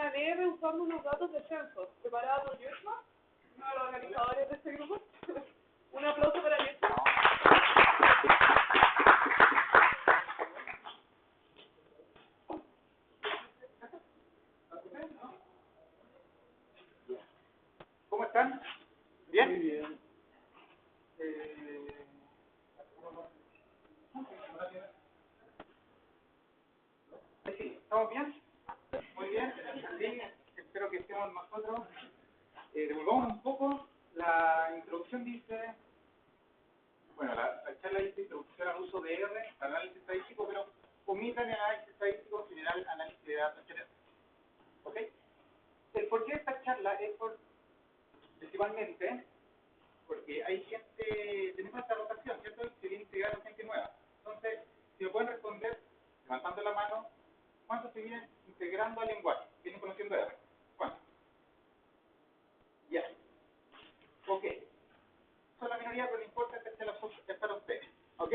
una neve usando unos datos de censo, preparada por Joshua, uno de los organizadores de este grupo. Un aplauso para Joshua. ¿Cómo están? ¿Bien? Muy bien. Sí, ¿estamos bien? Muy bien. Sí, espero que estemos nosotros. Devolvamos un poco. La introducción dice, bueno, la charla dice introducción al uso de R, análisis estadístico, pero omitan el análisis estadístico general, análisis de datos general. ¿Ok? El porqué de esta charla es principalmente porque hay gente, tenemos esta rotación, ¿cierto? Que viene integrando gente nueva. Entonces, si me pueden responder, levantando la mano, ¿cuántos se vienen integrando al lenguaje? ¿Vienen conociendo R? ¿Cuántos? Ya. Ok. Son la minoría, pero no importa, esta charla es para ustedes. ¿Ok?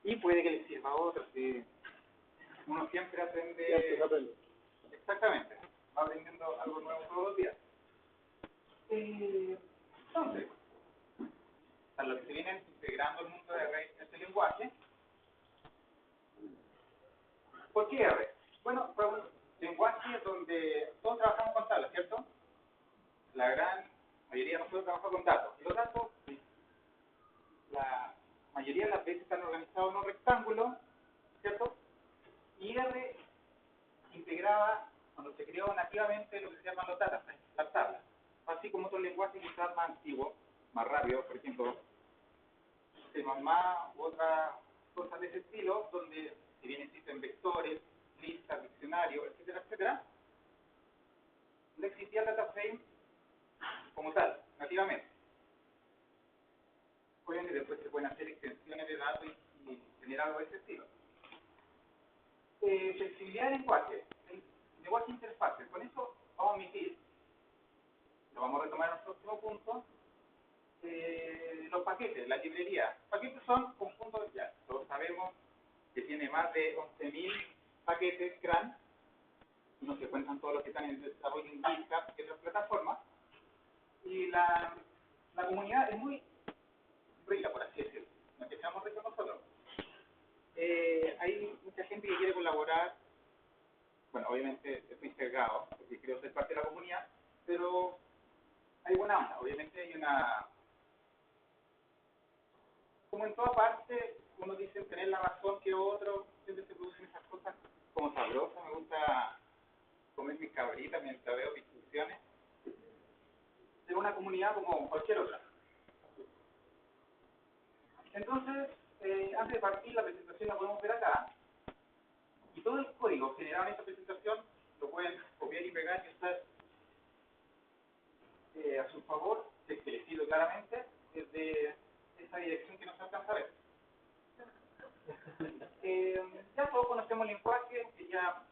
Y puede que les sirva a otros. Si uno siempre aprende. Exactamente. Va aprendiendo algo nuevo todos los días. Entonces, para los que se vienen integrando el mundo de R, este lenguaje, ¿por qué R? Bueno, fue un lenguaje donde todos trabajamos con tablas, ¿cierto? La gran mayoría de nosotros trabajamos con datos. Y los datos, la mayoría de las veces están organizados en un rectángulo, ¿cierto? Y R integraba, cuando se creó nativamente, lo que se llaman los datasets, las tablas. Así como otros lenguajes quizás más antiguos, más rápidos, por ejemplo, C++ u otras cosas de ese estilo, donde si bien existen vectores, listas, diccionarios, etcétera, etcétera, no existía el data frame como tal, nativamente. Obviamente después se pueden hacer extensiones de datos y generar algo de ese estilo. Flexibilidad de lenguaje, el lenguaje interfaz. Con eso vamos a omitir, lo vamos a retomar en el próximo punto, los paquetes, la librería. Paquetes son conjuntos, ya todos sabemos que tiene más de 11.000 paquetes CRAN, y no se cuentan todos los que están en desarrollo en GitHub, que es la plataforma, y la comunidad es muy rica, por así decirlo, no es que seamos ricos nosotros. Hay mucha gente que quiere colaborar, bueno, obviamente estoy integrado, porque creo ser parte de la comunidad, pero hay buena onda, obviamente hay una... Como en toda parte, uno dice tener la razón que otro, siempre se producen esas cosas como sabrosas, me gusta comer mis cabritas mientras veo mis discusiones. Es una comunidad como cualquier otra. Entonces, antes de partir la presentación la podemos ver acá, y todo el código generado en esta presentación lo pueden copiar y pegar y usar a su favor, si es que les sirve claramente, desde esa dirección que no se alcanza a ver. Ya todos conocemos el lenguaje, que ya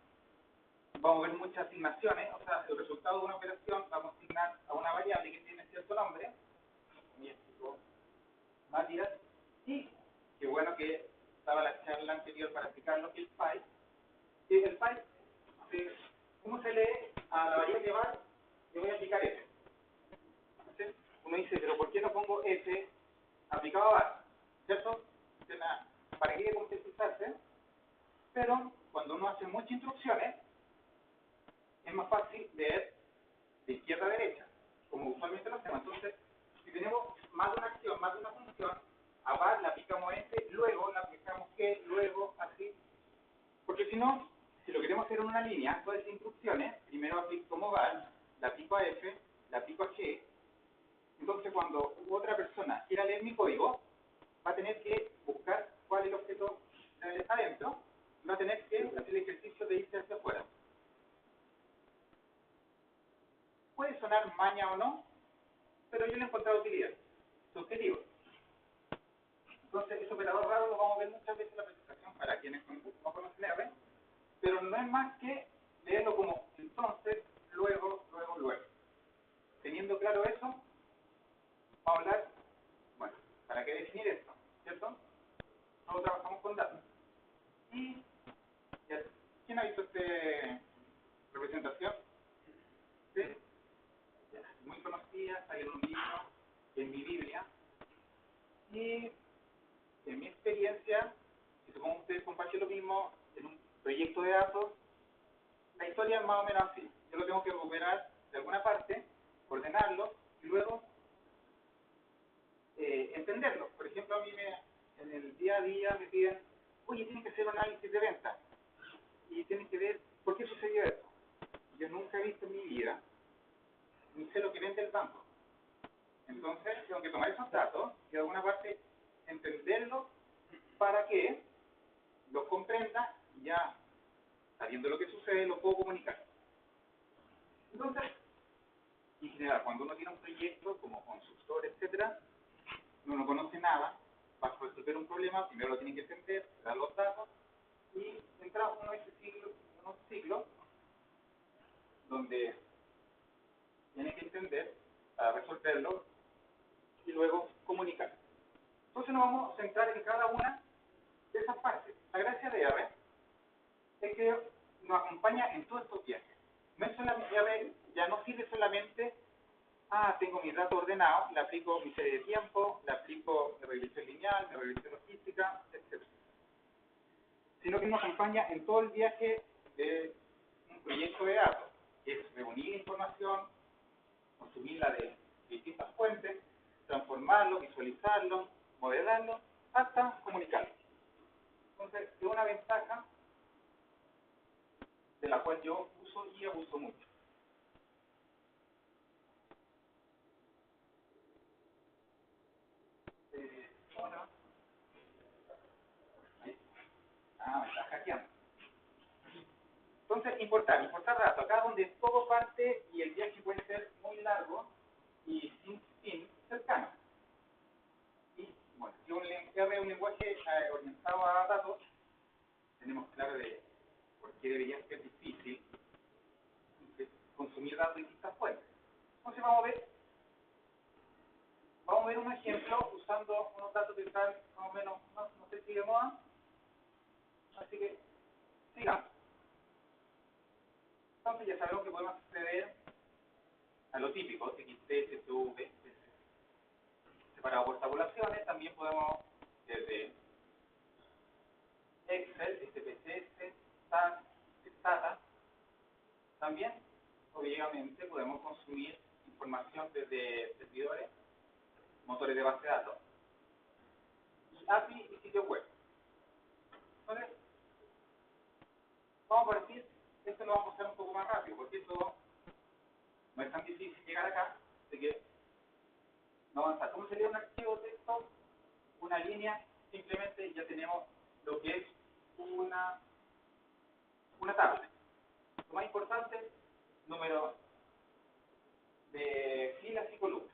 vamos a ver muchas asignaciones, o sea, el resultado de una operación vamos a asignar a una variable que tiene cierto nombre, mi explicó Matías, y qué bueno que estaba la charla anterior para explicar lo que es pipe. El pipe, ¿cómo se lee a la variable var? Le voy a aplicar f. Entonces, uno dice, pero ¿por qué no pongo f aplicado a var? ¿Cierto? Para que complejizarse, pero cuando uno hace muchas instrucciones, es más fácil leer de izquierda a derecha, como usualmente lo hacemos. Entonces, si tenemos más de una acción, más de una función, a var le aplicamos f, luego le aplicamos que, luego así, porque si no, si lo queremos hacer en una línea, todas esas instrucciones, primero aplico como var, le aplico a f, le aplico a g, entonces cuando otra persona quiera leer mi código, va a tener que buscar cuál es el objeto adentro, va a tener que hacer el ejercicio de irse hacia afuera. Puede sonar maña o no, pero yo le he encontrado utilidad, subjetivo. Entonces, ese operador raro lo vamos a ver muchas veces en la presentación para quienes no conocen R, pero no es más que leerlo como entonces, luego, luego, luego. Teniendo claro eso, vamos a hablar, bueno, ¿para qué definir esto? ¿Cierto? Todos trabajamos con datos. Y, ¿quién ha visto esta presentación, ¿sí? Muy conocida, salió en un libro, en mi Biblia, y en mi experiencia, si supongo que ustedes comparten lo mismo, en un proyecto de datos, la historia es más o menos así. Yo lo tengo que recuperar de alguna parte, ordenarlo, y luego entenderlo. Por ejemplo, a mí en el día a día me piden, oye, tienes que hacer un análisis de venta, y tienes que ver por qué sucedió eso. Yo nunca he visto en mi vida, ni sé lo que vende el banco. Entonces, tengo que tomar esos datos y de alguna parte entenderlos para que los comprenda y ya, sabiendo lo que sucede, lo puedo comunicar. Entonces, en general, cuando uno tiene un proyecto como consultor, etcétera, uno no conoce nada, va a resolver un problema, primero lo tiene que entender, dar los datos, y entra uno en ese ciclo donde tiene que entender para resolverlo y luego comunicar. Entonces nos vamos a centrar en cada una de esas partes. La gracia de R es que nos acompaña en todos estos viajes. No es solamente, R ya no sirve solamente, tengo mis datos ordenados, le aplico mi serie de tiempo, le aplico mi regresión lineal, mi regresión logística, etc. Sino que nos acompaña en todo el viaje de un proyecto de datos, que es reunir información, consumirla de distintas fuentes, transformarlo, visualizarlo, modelarlo, hasta comunicarlo. Entonces, es una ventaja de la cual yo uso y abuso mucho. Bueno, me está hackeando. Entonces, importar datos, acá donde todo parte y el viaje puede ser muy largo y sin fin cercano. Y bueno, si un R es un lenguaje orientado a datos, tenemos claro de por qué debería ser difícil consumir datos de distintas fuentes. Entonces vamos a ver un ejemplo usando unos datos que están más o menos, no sé si de moda, así que sigamos. Entonces ya sabemos que podemos acceder a lo típico, TXT, CSV, separado por tabulaciones, también podemos desde Excel, SPSS, SAS, Stata, también obviamente podemos consumir información desde servidores, motores de base de datos, y API y sitios web. Entonces, vamos a partir, esto lo vamos a hacer un poco más rápido, porque esto no es tan difícil llegar acá, así que no avanzar. ¿Cómo sería un archivo de texto? Una línea, simplemente ya tenemos lo que es una tabla. Lo más importante, número de filas y columnas.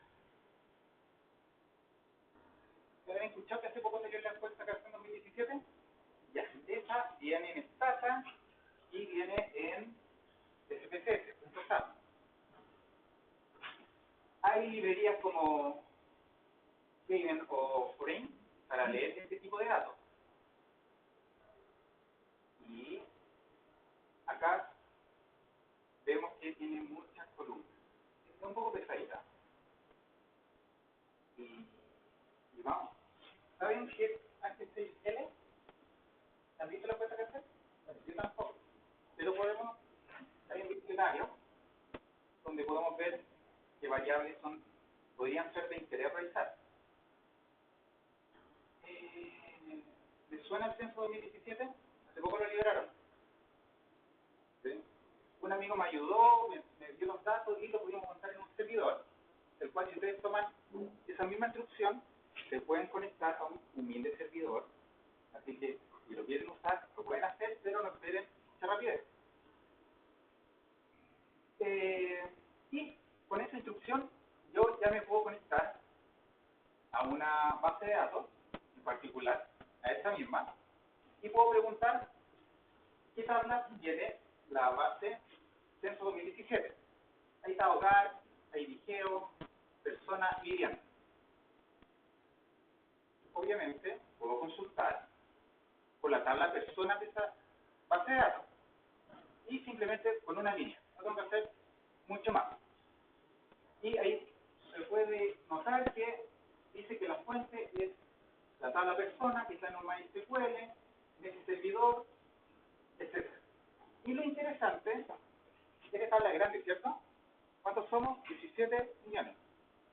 ¿Se habían escuchado que hace poco salió la encuesta Cartón 2017? Ya, esa viene en Stata y viene en SPSS. Hay librerías como Maven o Frame para leer este tipo de datos. Y acá vemos que tiene muchas columnas. Es un poco pesadita. Y vamos. ¿Saben qué es HTML? ¿Han visto la cuenta que hacer? Yo tampoco. Pero hay un diccionario donde podemos ver qué variables podrían ser de interés realizar. ¿Les suena el censo 2017? Hace poco lo liberaron. ¿Sí? Un amigo me ayudó, me dio los datos y lo pudimos montar en un servidor, el cual si ustedes toman esa misma instrucción, se pueden conectar a un humilde servidor. Así que si lo quieren usar, lo pueden hacer, pero no esperen mucha rapidez. Y con esa instrucción yo ya me puedo conectar a una base de datos, en particular a esta misma, y puedo preguntar qué tabla tiene la base Censo 2017. Ahí está hogar, hay vigeo, persona y vivienda. Obviamente puedo consultar por la tabla persona de esa base de datos y simplemente con una línea. no tengo que hacer mucho más. Y ahí se puede notar que dice que la fuente es la tabla persona, que está en un MySQL, en ese servidor, etc. Y lo interesante es que esta tabla es grande, ¿cierto? ¿Cuántos somos? 17 millones,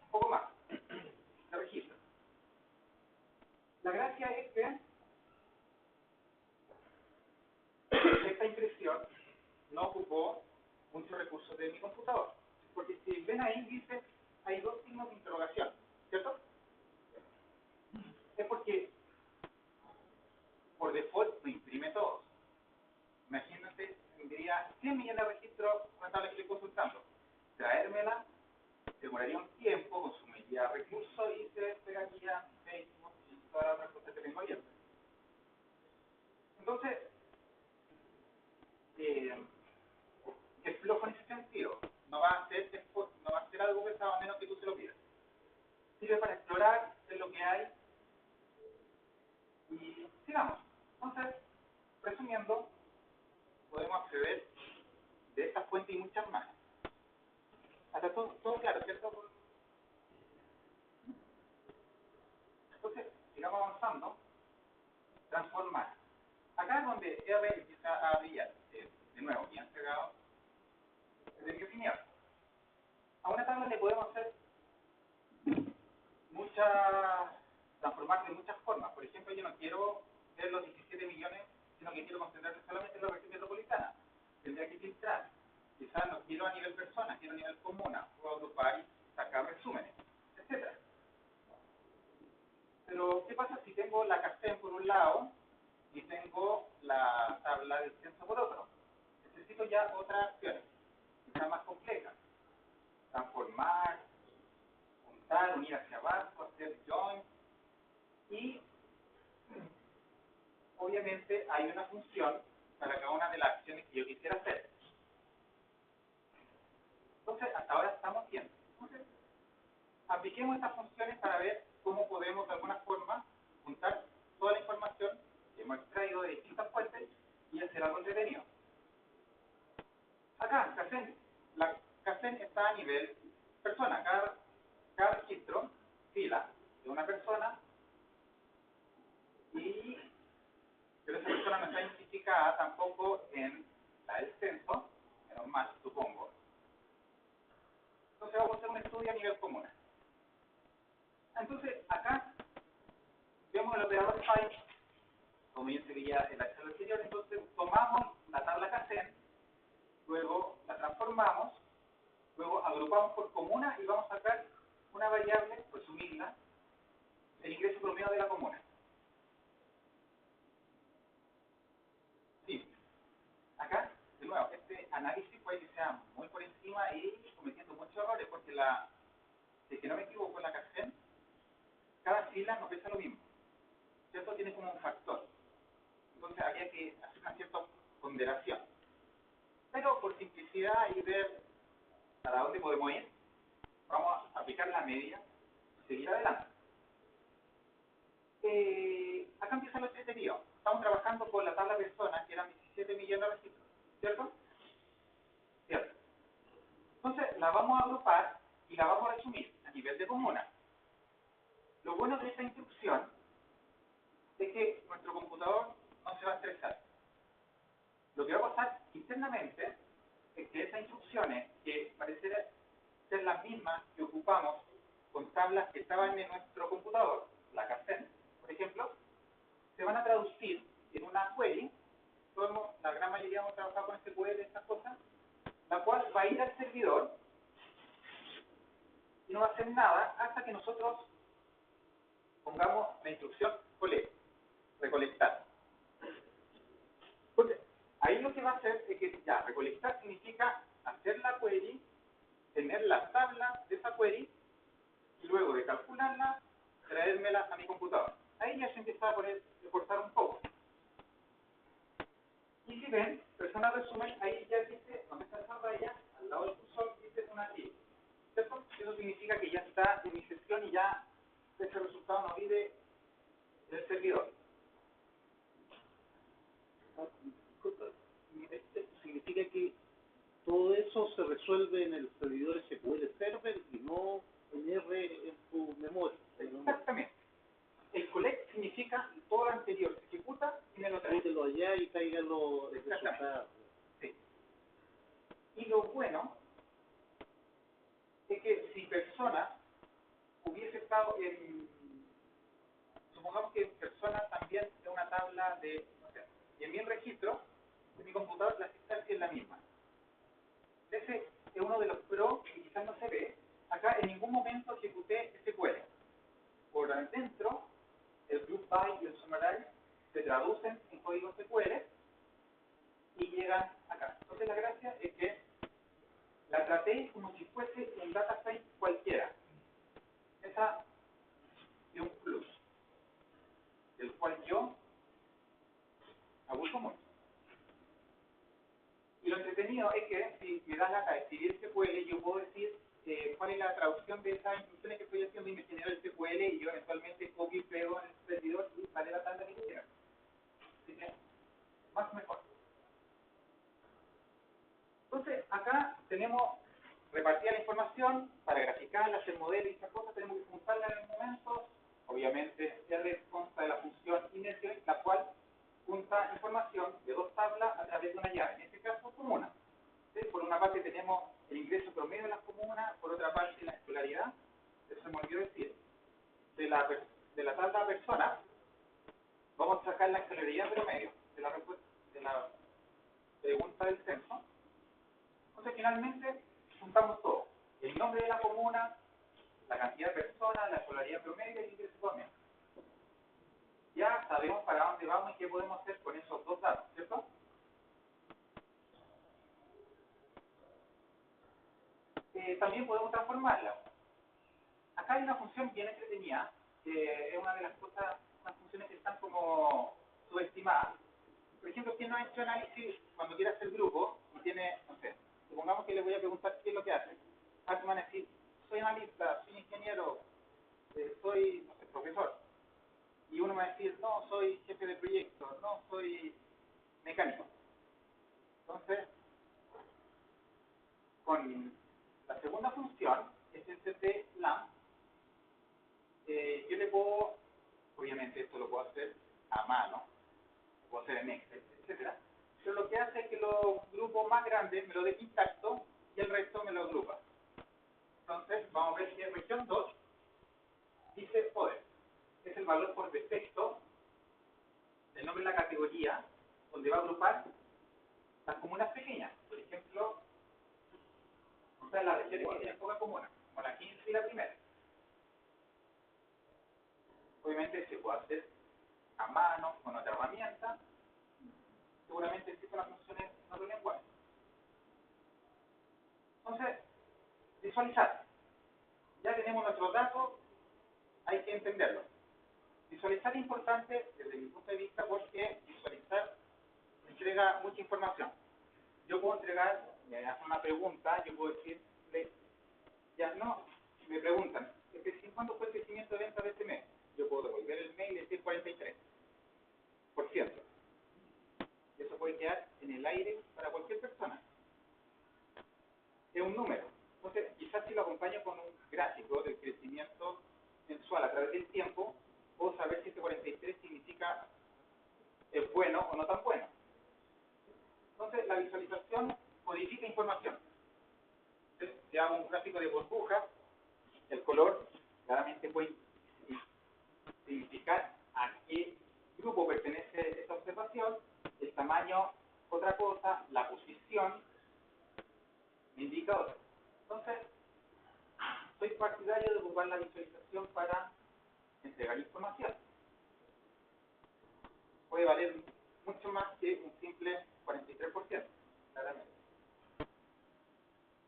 un poco más, de registro. La gracia es que esta impresión no ocupó muchos recursos de mi computador. Porque si ven ahí, dice, hay dos signos de interrogación, ¿cierto? Es porque por default lo imprime todo. Imagínate, tendría 100 millones de registros una tabla que estoy consultando. Traérmela demoraría un tiempo, consumiría recursos y se pegaría Facebook y todas las otras cosas que tengo abiertas. Entonces, es flojo en ese sentido. No va a ser algo pesado a menos que tú se lo pidas. Sirve para explorar, ver lo que hay y sigamos. Entonces, resumiendo, podemos acceder de esta fuente y muchas más. Hasta todo claro, ¿cierto? Entonces, sigamos avanzando. Transformar. Acá es donde R empieza a brillar. De nuevo, bien pegado desde mi opinión. A una tabla le podemos hacer transformar de muchas formas. Por ejemplo, yo no quiero ver los 17 millones, sino que quiero concentrarme solamente en la región metropolitana. Tendría que filtrar. Quizás no quiero a nivel persona, quiero a nivel comuna. Puedo agrupar y sacar resúmenes, etc. Pero, ¿qué pasa si tengo la CACEN por un lado y tengo la tabla del censo por otro? Necesito ya otras acciones, quizás más complejas. Transformar, juntar, unir hacia abajo, hacer join. Y obviamente hay una función para cada una de las acciones que yo quisiera hacer. Entonces, hasta ahora estamos bien. Entonces, apliquemos estas funciones para ver cómo podemos de alguna forma juntar toda la información que hemos extraído de distintas fuentes y hacer algo entretenido. Acá, la CACEN está a nivel persona. Cada registro, fila de una persona, pero esa persona no está identificada tampoco en la del censo, menos mal, supongo. Entonces vamos a hacer un estudio a nivel común. Entonces, acá vemos el operador find, como yo seguía en la charla anterior. Entonces tomamos la tabla CACEN, luego la transformamos, luego agrupamos por comuna y vamos a sacar una variable, resumirla, el ingreso promedio de la comuna. Sí. Acá, de nuevo, este análisis puede que sea muy por encima y cometiendo muchos errores, porque si que no me equivoco, la CACEN, cada fila no pesa lo mismo, ¿cierto? Tiene como un factor. Entonces había que hacer una cierta ponderación. Pero por simplicidad y ver hasta dónde podemos ir, vamos a aplicar la media y seguir adelante. Acá empieza lo entretenido. Estamos trabajando con la tabla persona, que eran 17 millones de registros, ¿cierto? Cierto. Entonces la vamos a agrupar y la vamos a resumir a nivel de comuna. Lo bueno de esta instrucción es que nuestro computador no se va a estresar. Lo que va a pasar internamente es que esas instrucciones, que parecen ser las mismas que ocupamos con tablas que estaban en nuestro computador, la CACEN, por ejemplo, se van a traducir en una query. La gran mayoría hemos trabajado con SQL, estas cosas, la cual va a ir al servidor y no va a hacer nada hasta que nosotros pongamos la instrucción recolectar. Porque ahí lo que va a hacer es que ya recolectar significa hacer la query, tener la tabla de esa query y luego de calcularla, traérmela a mi computador. Ahí ya se empieza a esforzar un poco. Y si ven, persona resumen, ahí ya dice, donde está esa raya, al lado del cursor dice una I. ¿Cierto? Eso significa que ya está en mi sesión y ya ese resultado no vive del servidor. Esto significa todo eso se resuelve en el servidor SQL Server y no en R en tu memoria. Exactamente. El collect significa todo lo anterior se ejecuta y me lo trae. Mételo allá y tráigalo el Exactamente. resultado. Sí. Y lo bueno es que si persona hubiese estado en, supongamos que persona también es una tabla de, no sé, y en mi registro, en mi computador la instancia es la misma. Ese es uno de los pros que quizás no se ve. Acá en ningún momento ejecuté SQL. Por dentro, el group by y el summarize se traducen en código SQL y llegan acá. Entonces la gracia es que la traté como si fuese un data frame cualquiera. Esa es un plus, del cual yo abuso mucho. Y lo entretenido es que si me das la de escribir SQL, yo puedo decir cuál es la traducción de esas instrucciones que estoy haciendo y me genera el SQL y yo eventualmente copio y pego en el servidor y sale la tabla que quiera. Así que, más mejor. Entonces, acá tenemos repartida la información para graficarla, hacer modelos y esas cosas, tenemos que juntarla en el momento. Obviamente, R consta de la función initial, la cual junta información de dos tablas a través de una llave, en este caso comuna. ¿Sí? Por una parte tenemos el ingreso promedio de las comunas, por otra parte la escolaridad, eso se me olvidó decir, de la tabla persona, vamos a sacar la escolaridad promedio de la respuesta, de la pregunta del censo. Entonces finalmente juntamos todo, el nombre de la comuna, la cantidad de personas, la escolaridad promedio y el ingreso promedio. Ya sabemos para dónde vamos y qué podemos hacer con esos dos datos, ¿cierto? También podemos transformarla. Acá hay una función bien entretenida, que es una de las cosas, unas funciones que están como subestimadas. Por ejemplo, ¿quién no ha hecho análisis cuando quiere hacer grupo y tiene, no sé, supongamos que le voy a preguntar qué es lo que hace? Alguien va a decir, soy analista, soy ingeniero, soy, no sé, profesor. Y uno va a decir, no, soy jefe de proyecto, no, soy mecánico. Entonces, con la segunda función, STT-LAM, yo le puedo, obviamente esto lo puedo hacer a mano, lo puedo hacer en Excel, etcétera. Pero lo que hace es que los grupos más grandes me lo deja intacto y el resto me lo agrupa. Entonces, vamos a ver que región 2 dice poder. Es el valor por defecto del nombre de la categoría, donde va a agrupar las comunas pequeñas. Por ejemplo, o sea, las regiones que tienen pocas comunas, como la 15 y la primera. Obviamente se puede hacer a mano, con otra herramienta. Seguramente existen las funciones en otro lenguaje. Entonces, visualizar. Ya tenemos nuestros datos, hay que entenderlos. Visualizar es importante desde mi punto de vista porque visualizar entrega mucha información. Yo puedo entregar, me hacen una pregunta, yo puedo decirle, ya no, me preguntan, ¿cuánto fue el crecimiento de ventas de este mes? Yo puedo devolver el mail y decir 43%. Y eso puede quedar en el aire para cualquier persona. Es un número. Entonces, quizás si lo acompaño con un gráfico del crecimiento mensual a través del tiempo, puedo saber si este 43 significa es bueno o no tan bueno. Entonces, la visualización codifica información. Entonces, si hago un gráfico de burbujas, el color claramente puede significar a qué grupo pertenece esta observación, el tamaño, otra cosa, la posición, me indica otra. Entonces, soy partidario de ocupar la visualización para entregar información. Puede valer mucho más que un simple 43%, claramente.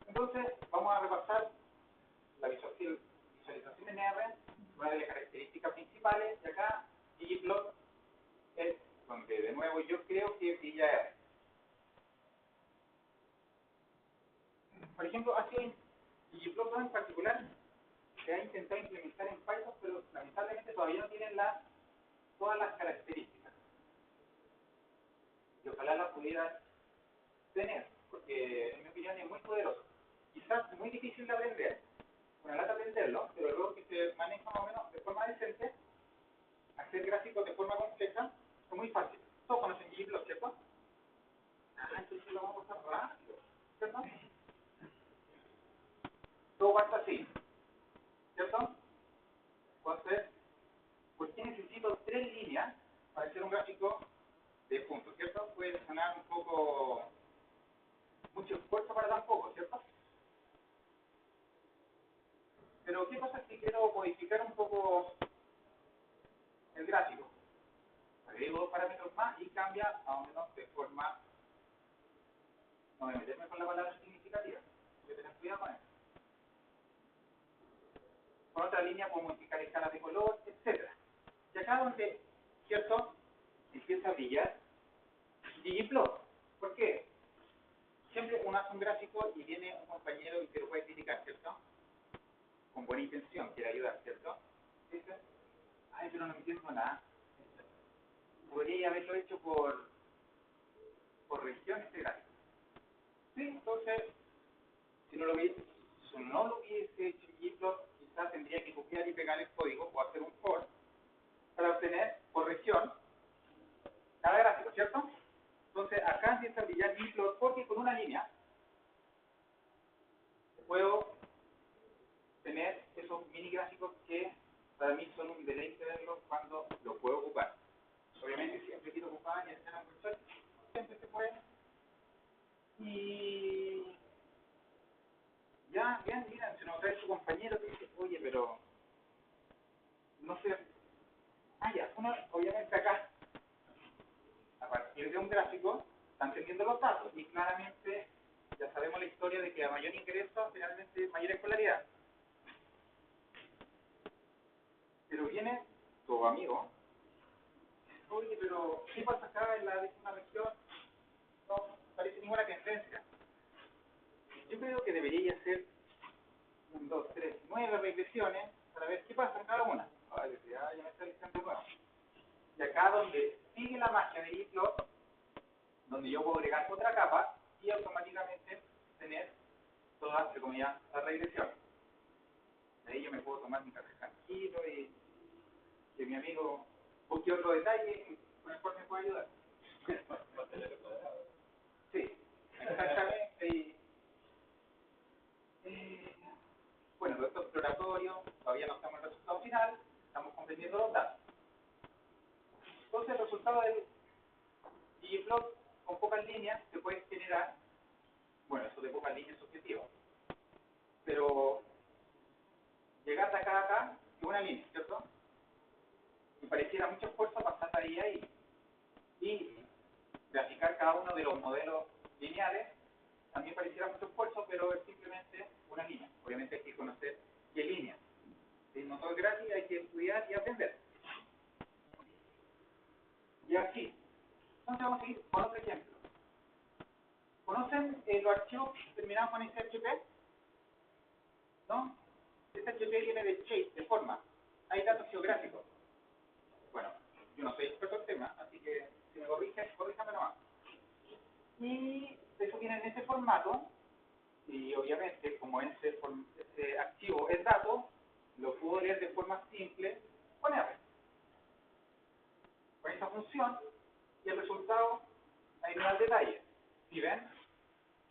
Entonces, vamos a repasar la visualización en R, una de las características principales, y acá ggplot es donde de nuevo yo creo que ya R. Por ejemplo, ha sido ggplot en particular se ha intentado implementar en Python, pero lamentablemente todavía no tienen todas las características. Y ojalá las pudiera tener, porque en mi opinión ¿cierto? Todo pasa así, ¿cierto? Entonces, ¿por qué necesito 3 líneas para hacer un gráfico de puntos, ¿cierto? Puede sonar un poco mucho esfuerzo para tan poco, ¿cierto? Pero ¿qué pasa si quiero modificar un poco el gráfico? Agrego 2 parámetros más y cambia a o menos de forma, no voy a meterme con la palabra significativa, hay que tener cuidado con eso. Con otra línea puedo modificar escalas de color, etc. Y acá donde, ¿cierto? Empieza a brillar ggplot. ¿Por qué? Siempre uno hace un gráfico y viene un compañero y te lo puede criticar, ¿cierto? Con buena intención, quiere ayudar, ¿cierto? Dice, ay, pero no entiendo nada. Podría haberlo hecho por región este gráfico. Sí, entonces, si no lo hubiese hecho en ggplot, quizás tendría que copiar y pegar el código o hacer un for para obtener por región cada gráfico, ¿cierto? Entonces, acá empieza a brillar ggplot porque con una línea puedo tener esos mini gráficos que para mí son un deleite verlos cuando los puedo ocupar. Obviamente siempre quiero ocupar y hacer un control, siempre se puede. Y ya, bien, mira, se nos trae su compañero que dice, oye, pero no sé. Ah, ya, obviamente acá, a partir de un gráfico, están teniendo los datos y claramente ya sabemos la historia de que a mayor ingreso, finalmente mayor escolaridad. Pero viene tu amigo, oye, pero ¿qué pasa acá en la décima región? No parece ninguna tendencia. Yo creo que debería hacer 1, 2, 3, 9 regresiones para ver qué pasa en cada una. Vale, ya me está listando nuevo. Y acá donde sigue la magia de ggplot, donde yo puedo agregar otra capa y automáticamente tener todas, entre comillas, las regresiones. De ahí yo me puedo tomar mi café tranquilo y que mi amigo busque otro detalle con el cual me pueda ayudar. Sí, exactamente. Bueno, todo esto es exploratorio, todavía no estamos en el resultado final, estamos comprendiendo los datos. Entonces el resultado del ggplot con pocas líneas se puede generar, bueno, eso de pocas líneas es subjetivo, pero llegar de acá a acá es una línea, ¿cierto? Y pareciera mucho esfuerzo pasar de ahí a ahí. Y graficar cada uno de los modelos lineales también pareciera mucho esfuerzo, pero es simplemente una línea. Obviamente hay que conocer qué línea. En motor gráfico hay que estudiar y aprender. Y aquí, entonces vamos a seguir con otro ejemplo. ¿Conocen los archivos terminados con SHP? ¿No? SHP viene de shape, de forma. Hay datos geográficos. Bueno, yo no soy experto en tema, así que si me corríjame nomás. Y eso viene en ese formato, y obviamente como ese archivo es dato, lo puedo leer de forma simple con R. Con esta función, y el resultado, ahí no da detalle. Si ven,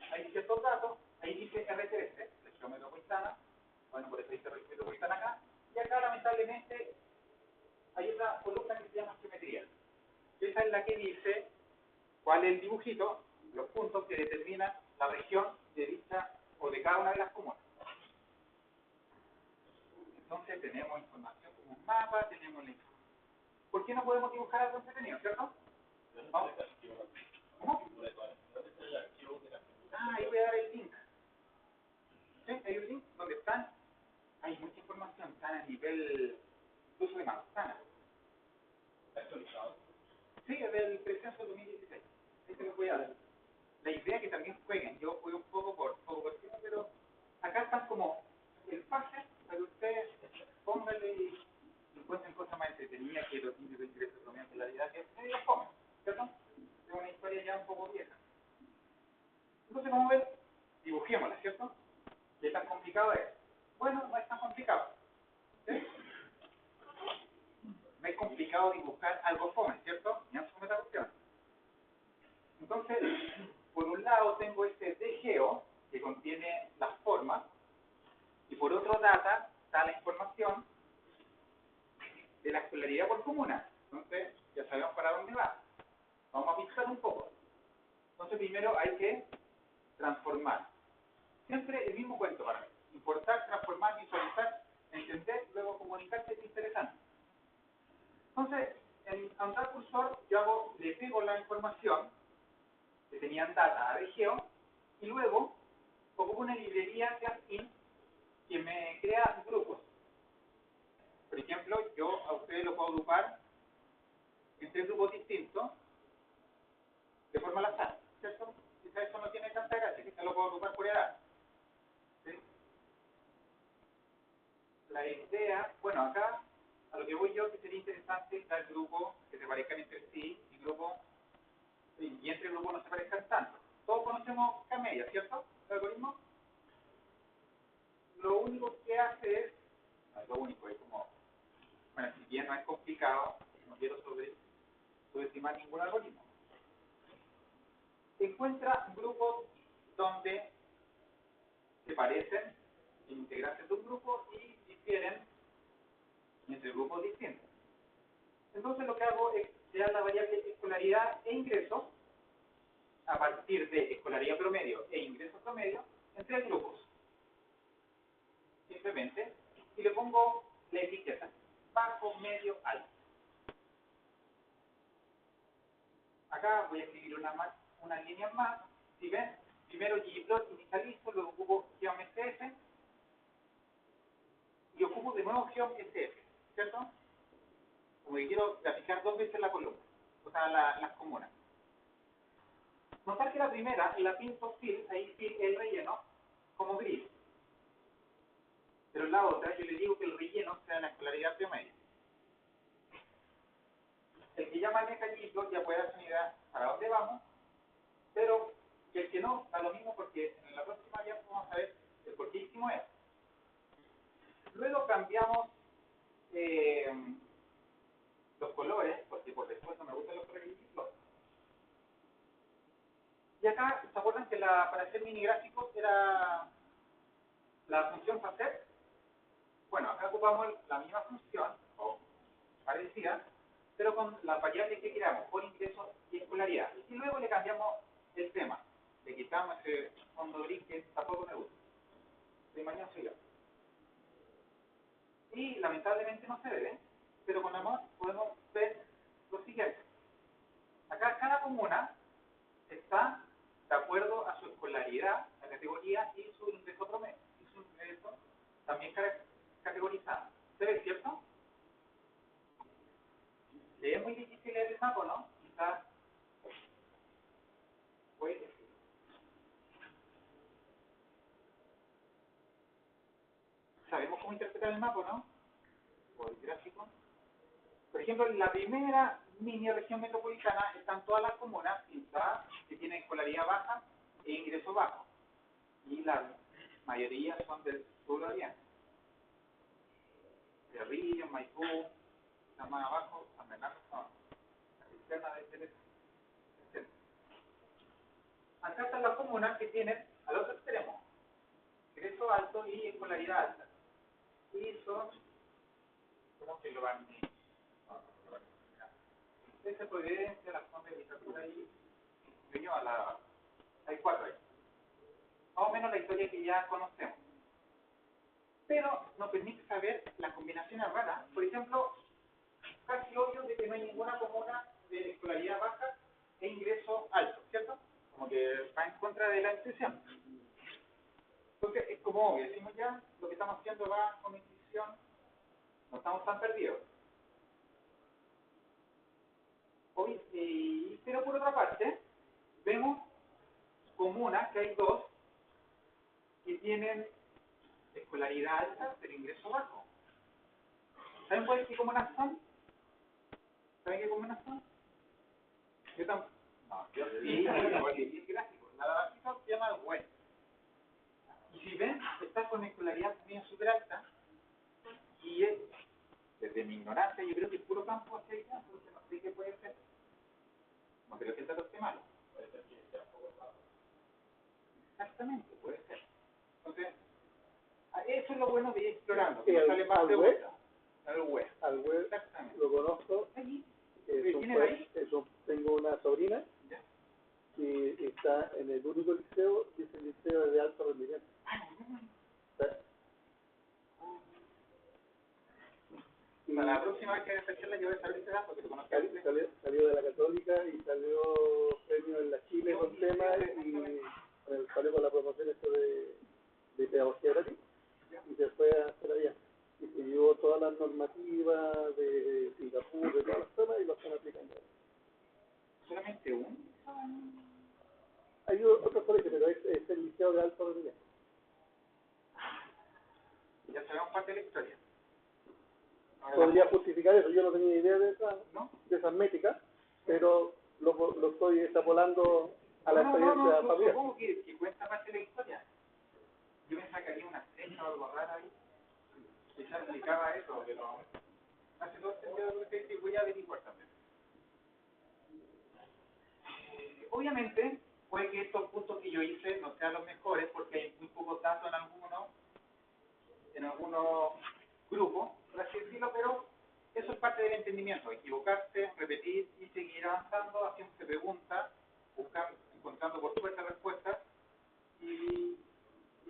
hay ciertos datos, ahí dice R13, región metropolitana, bueno, por eso dice región metropolitana acá, y acá lamentablemente hay otra columna que se llama geometría. Esa es la que dice cuál es el dibujito, los puntos que determinan la región de dicha o de cada una de las comunas. Entonces tenemos información como un mapa, tenemos la información. ¿Por qué no podemos dibujar algo entretenido, cierto? ¿Vamos? ¿Cómo? Ah, ahí voy a dar el link. ¿Sí? Hay un link donde hay mucha información, están a nivel incluso de manzana. ¿Está actualizado? Sí, es del precenso 2016. Ahí se los voy a dar. La idea es que también jueguen. Yo jugué un poco por encima, pero acá están como el pase para que ustedes pónganle y encuentren cosas más entretenidas que los niños de ingreso promedio de la vida que ellos comen, ¿cierto? Es una historia ya un poco vieja. Entonces, como ven, dibujémosla, ¿cierto? ¿Qué tan complicado es? Bueno, no es tan complicado. ¿Sí? No es complicado dibujar algo fome, ¿cierto? Ni asume esta cuestión. Entonces, por un lado tengo este DGEO, una librería plugin que me crea grupos. Por ejemplo, yo a ustedes lo puedo agrupar en 3 grupos distintos de forma al azar, ¿cierto? Quizás eso no tiene tanta gracia, quizás lo puedo agrupar por edad. ¿Sí? La idea, bueno, acá a lo que voy yo, que sería interesante dar grupos que se parezcan entre sí y entre grupos no se parezcan tanto. Todos conocemos Camelia, ¿cierto? ¿El algoritmo? Lo único que hace es, no es lo único, es como, bueno, si bien no es complicado, no quiero subestimar ningún algoritmo. Encuentra grupos donde se parecen, integrarse de un grupo y difieren entre grupos distintos. Entonces lo que hago es crear la variable escolaridad e ingresos a partir de escolaridad promedio e ingresos promedio en 3 grupos. Simplemente, y le pongo la etiqueta bajo, medio, alto. Acá voy a escribir una línea más. Si ven, primero ggplot inicializo, luego ocupo geom.sf y ocupo de nuevo geom.sf, ¿cierto? Como que quiero graficar 2 veces la columna, o sea, las comunas. Notar que la primera, la pinto fill, ahí fill el relleno, como gris. Pero en la otra, yo le digo que el relleno sea la escolaridad promedio. El que ya maneja ggplot ya puede dar una idea para dónde vamos, pero el que no, da lo mismo porque en la próxima ya vamos a ver el por qué hicimos eso. Luego cambiamos los colores, porque por defecto me gustan los colores ggplot. Y acá, ¿se acuerdan que para hacer mini gráficos era la función facet? Bueno, acá ocupamos la misma función, o parecida, pero con las variables que queramos, por ingresos y escolaridad. Y luego le cambiamos el tema. Le quitamos ese fondo gris que tampoco me gusta. De mañana soy yo. Y lamentablemente no se ve, pero con amor podemos ver lo siguiente. Acá cada comuna está de acuerdo a su escolaridad, la categoría y su ingreso promedio. Y su ingreso también categorizado. ¿Se ve, cierto? Es muy difícil leer el mapa, ¿no? Quizás puede que sí. Sabemos cómo interpretar el mapa, ¿no? O el gráfico. Por ejemplo, en la primera mini región metropolitana están todas las comunas pintadas que tienen escolaridad baja e ingreso bajo. Y la mayoría son del sur oriente. Cerrillo, Maipú, están más abajo, San Bernardo, no. La cisterna de Celeste, etc. Acá están las comunas que tienen al otro extremo ingreso alto y escolaridad alta. Y son, ¿cómo que lo van a esa providencia, la zona de literatura y hay 4 ahí. Más o menos la historia que ya conocemos. Pero nos permite saber las combinaciones raras. Por ejemplo, casi obvio de que no hay ninguna comuna de escolaridad baja e ingreso alto, ¿cierto? Como que va en contra de la intuición. Entonces es como obvio, decimos ya, lo que estamos haciendo va con intuición, no estamos tan perdidos. Pero por otra parte, vemos comunas, que hay 2, que tienen escolaridad alta, pero ingreso bajo. ¿Saben qué comunas son? ¿Saben qué comunas son? Yo tampoco. No, yo sí, es gráfico. La básica se llama web. Y si ven, está con escolaridad media super alta, y es, desde mi ignorancia, yo creo que es puro campo hacia allá, porque no sé qué puede ser. No creo que sea lo malo. Puede ser que sea un poco bajo. Exactamente, puede ser. Entonces, eso es lo bueno de ir explorando. Que sale más de vuelta. Al web. Al web. Exactamente. Lo conozco. Allí. Tengo una sobrina. ¿Ya? Que está en el único liceo, que es el liceo de alto rendimiento. Y para la próxima vez que haga esta charla yo voy a saber ese dato, que lo conozco. Salió de la Católica y salió premio en la Chile con tema y salió con la promoción esto de de pedagogía gratis y se fue a hacer allá. Y se llevó todas las normativas de Singapur, de todas las zonas y lo están aplicando. ¿Solamente uno? Hay otros colegios, pero es el liceo de alto rendimiento. Ya sabemos parte de la historia. Ahora Podría justificar eso, yo no tenía idea de ¿no? esas métricas, pero lo estoy extrapolando a la experiencia familiar. Supongo que cuenta parte de la historia. Yo me sacaría una fecha o algo raro ahí. Quizás explicaba eso, pero hace todo sentido lo que dice y voy a averiguar también. Obviamente, puede que estos puntos que yo hice no sean los mejores porque hay muy pocos datos en algunos grupos, por así decirlo, pero eso es parte del entendimiento, equivocarse, repetir y seguir avanzando, haciéndose preguntas, encontrando por suerte respuestas y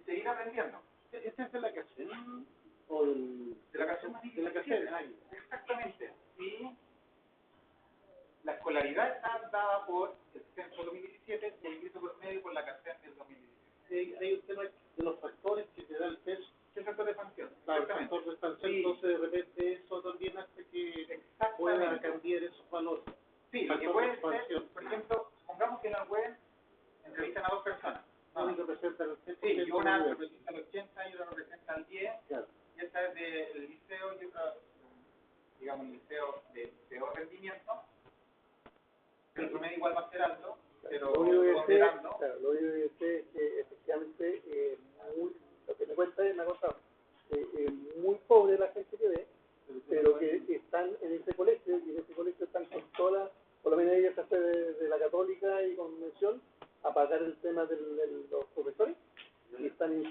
seguir aprendiendo. ¿Esta es de la canción o del... De la canción de la canción? Exactamente. Y la escolaridad está dada por el censo 2017 y el ingreso por medio por la canción del 2017. Hay un tema de los factores que te da el peso. ¿Qué factor de expansión? Claro, el factor de expansión, Sí. entonces de repente eso también hace que pueda cambiar esos valores. Sí, lo que puede ser, por ejemplo, supongamos que en la web entrevistan a dos personas. Uno representa el 100%. Sí, y una representa el 80 y otra representa el 10. Claro. Y esta es del liceo y otra, digamos, un liceo de peor rendimiento. El promedio igual va a ser alto, pero lo único ponderando. lo único que sé es que efectivamente lo que me cuenta es, me ha contado, muy pobre la gente que ve, pero que están en ese colegio y en ese colegio están con todas, por lo menos ella se hace de la católica y con mención a pagar el tema de los profesores y están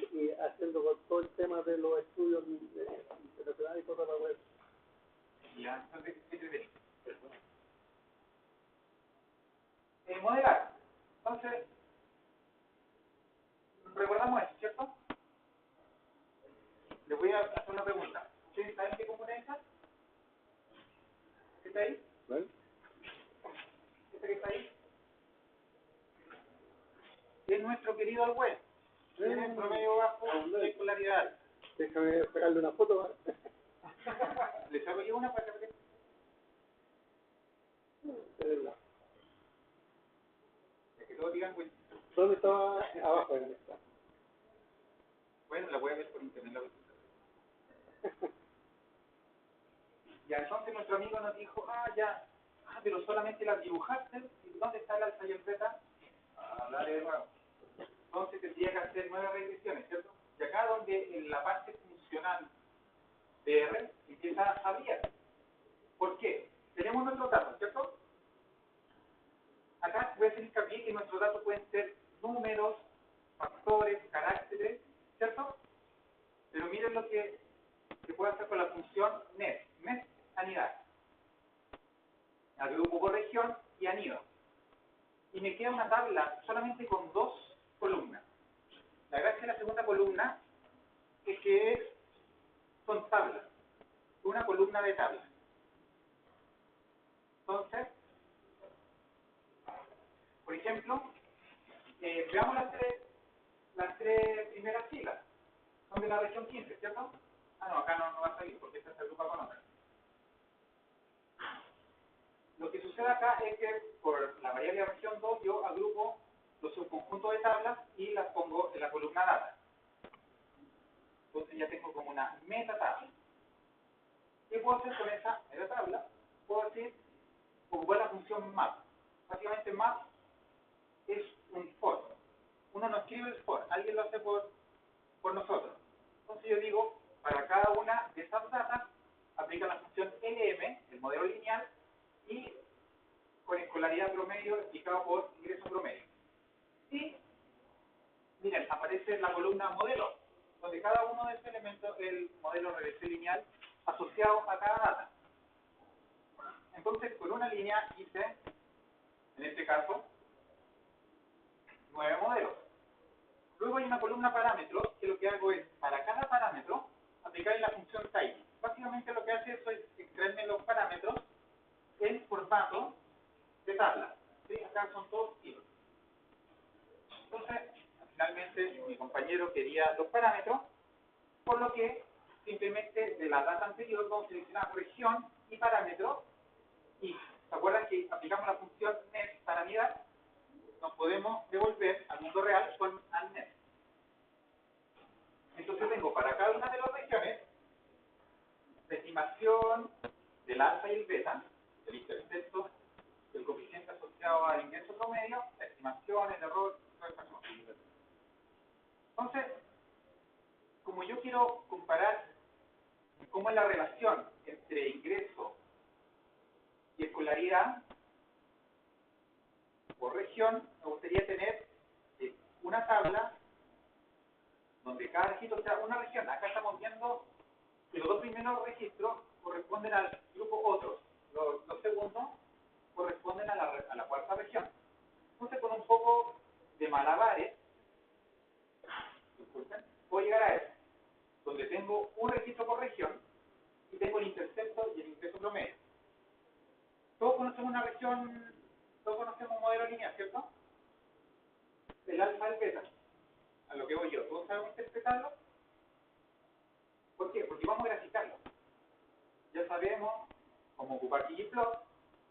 haciendo con todo el tema de los estudios internacionales y toda la web. Ya, entonces, ¿qué te ves? Modelar. Entonces, recordamos esto, ¿cierto? Les voy a hacer una pregunta. ¿Ustedes saben qué comuna es esa? ¿Qué está ahí? ¿Vale? ¿Esta que está ahí? Es nuestro querido Alhué. Tiene el promedio bajo de escolaridad. Déjame sacarle una foto. ¿Vale? ¿Les hago yo una para que De verdad. todos digan, pues, ¿Dónde estaba? Abajo. ¿Dónde está? bueno, la voy a ver por internet. Ya, entonces nuestro amigo nos dijo, pero solamente las dibujaste, ¿y dónde está el alfa y el beta? Dale de nuevo. Entonces tendría que hacer 9 regresiones, ¿cierto? Y acá donde en la parte funcional de R empieza a brillar. ¿Por qué? Tenemos nuestros datos, ¿cierto? Acá voy a hacer hincapié que nuestros datos pueden ser números, factores, caracteres, ¿cierto? Pero miren lo que se puede hacer con la función MES, anidad. Agrupo por región y anido. Y me queda una tabla solamente con 2 columnas. La gracia de la segunda columna es que son tablas. Una columna de tablas. Entonces, por ejemplo, veamos las tres primeras filas. Son de la región 15, ¿cierto? No, acá no va a salir porque esta se agrupa con otra. Lo que sucede acá es que por la variable región 2 yo agrupo los subconjuntos de tablas y las pongo en la columna data. Entonces ya tengo como una metatabla. ¿Qué puedo hacer con esa metatabla? Puedo decir, ocupar la función map. Básicamente map es un for. Uno no escribe el for, alguien lo hace por nosotros. Entonces yo digo, para cada una de esas datas, aplica la función LM, el modelo lineal, y con escolaridad promedio explicado por ingreso promedio. Y, miren, aparece la columna modelo, donde cada uno de estos elementos es el modelo regresión lineal asociado a cada data. Entonces, con una línea hice, en este caso, 9 modelos. Luego hay una columna parámetros, que lo que hago es, para cada parámetro, aplicar la función type. Básicamente lo que hace eso es extraerme los parámetros en formato de tabla. ¿Sí? Acá son todos hilos. Entonces, al finalmente mi compañero quería los parámetros, por lo que simplemente de la data anterior vamos a seleccionar región y parámetro, y ¿se acuerdan que aplicamos la función net para mirar? Nos podemos devolver al mundo real con net. Entonces tengo para cada una de las regiones la estimación del alfa y el beta, el intercepto, el coeficiente asociado al ingreso promedio, la estimación, el error, todas estas cosas. Entonces, como yo quiero comparar cómo es la relación entre ingreso y escolaridad por región, me gustaría tener una tabla donde cada registro sea una región. Acá estamos viendo que los dos primeros registros corresponden al grupo otros, los segundos corresponden a la cuarta región. Entonces, con un poco de malabares, disculpen, puedo llegar a eso, donde tengo un registro por región y tengo el intercepto y el ingreso promedio. Todos conocemos una región, todos conocemos un modelo lineal, ¿cierto? El alfa y el beta, a lo que voy yo. ¿Todos sabemos interpretarlo? ¿Por qué? Porque vamos a graficarlo. Ya sabemos cómo ocupar ggplot,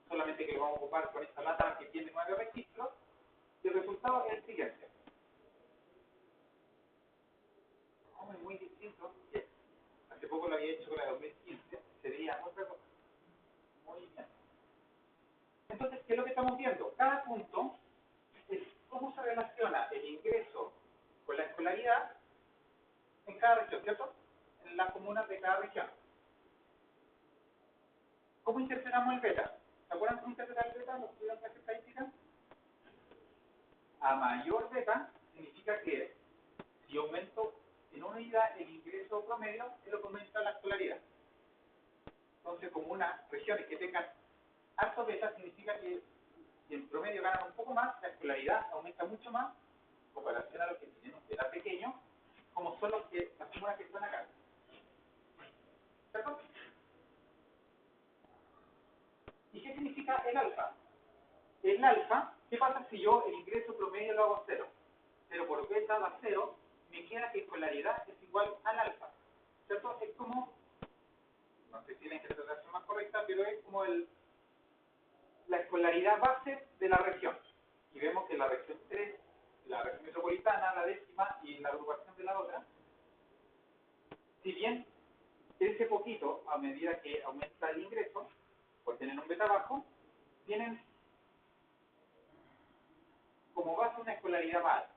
solamente que lo vamos a ocupar con esta lata que tiene 9 registros, y el resultado es el siguiente. Muy distinto. Hace poco lo había hecho con la 2015, se veía otra cosa. Muy bien. Entonces, ¿qué es lo que estamos viendo? Cada punto es cómo se relaciona el ingreso con la escolaridad en cada región, ¿cierto? En las comunas de cada región. ¿Cómo interpretamos el beta? ¿Se acuerdan cómo interpretar el beta? ¿Los estudiantes de estadística? A mayor beta significa que si aumento en una unidad el ingreso promedio, es lo que aumenta la escolaridad. Entonces, como unas regiones que tengan alto beta, significa que si en promedio ganan un poco más, la escolaridad aumenta mucho más en comparación a los que tienen un beta pequeño, como son las comunas que están acá. ¿Cierto? ¿Y qué significa el alfa? El alfa, ¿qué pasa si yo el ingreso promedio lo hago 0? 0 por beta da 0, me queda que escolaridad es igual al alfa. ¿Cierto? Es como, no sé si la interpretación más correcta, pero es como la escolaridad base de la región. Y vemos que la región 3, la región metropolitana, la décima y la agrupación de la otra, si bien crece poquito a medida que aumenta el ingreso, por tener un beta bajo, tienen como base una escolaridad más alta.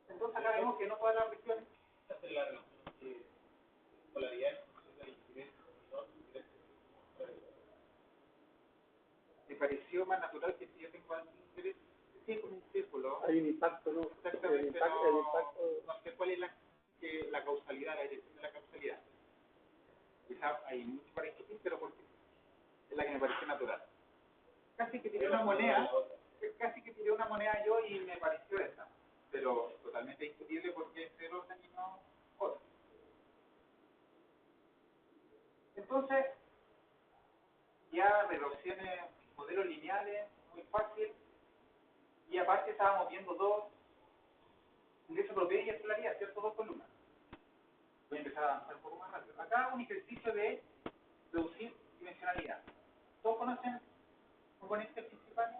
Entonces acá vemos que no todas las regiones hacen la relación de escolaridad del ingreso. Me pareció más natural que si yo tengo algún ingreso, sí, con un círculo. Hay un impacto, ¿no? Exactamente, el impacto. No sé cuál es la causalidad, la dirección de la causalidad. Quizás hay mucho para discutir, pero porque es la que me pareció natural. Casi que tiré una moneda yo y me pareció esta, pero totalmente discutible porque es el orden y no otro. Entonces, ya reducciones, modelos lineales, muy fácil, y aparte estábamos viendo dos ingresos promedio y escolaridad, ¿cierto? Dos columnas. Voy a empezar a avanzar un poco más rápido. Acá un ejercicio de reducir dimensionalidad. ¿Todos conocen componentes principales?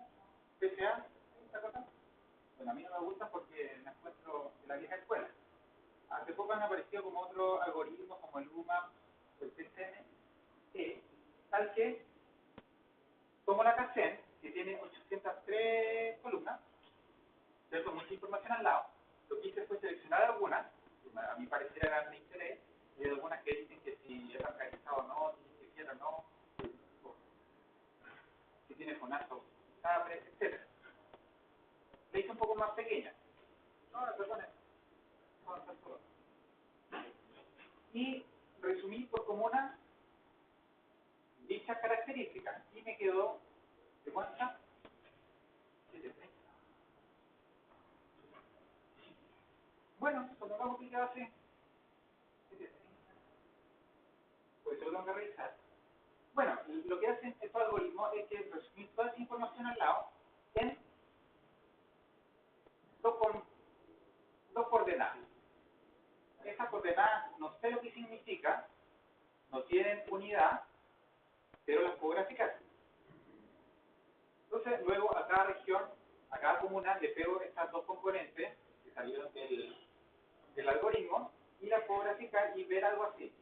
PCA, ¿esta cosa? Bueno, a mí no me gusta porque me encuentro en la vieja escuela. Hace poco han aparecido como otros algoritmos como el UMAP o el PCN, tal que tomo la CACEN, que tiene 803 columnas, ¿cierto? Mucha información al lado. Lo que hice fue seleccionar algunas, que a mi parecer eran de interés, y hay algunas que dicen que si es organizado o no, si se quiere o no, si tiene fonazo, etc. Le hice un poco más pequeña. No, perdón, y resumí por comunas dichas características y me quedó ¿de cuántas? 730. Bueno, supongamos que ya hace 730. Pues eso lo tengo que revisar. Bueno, lo que hacen estos algoritmos es que resumir toda esa información al lado en significa? No tienen unidad, pero las puedo graficar. Entonces, luego a cada región, a cada comuna, le pego estas dos componentes que salieron del algoritmo y las puedo graficar y ver algo así.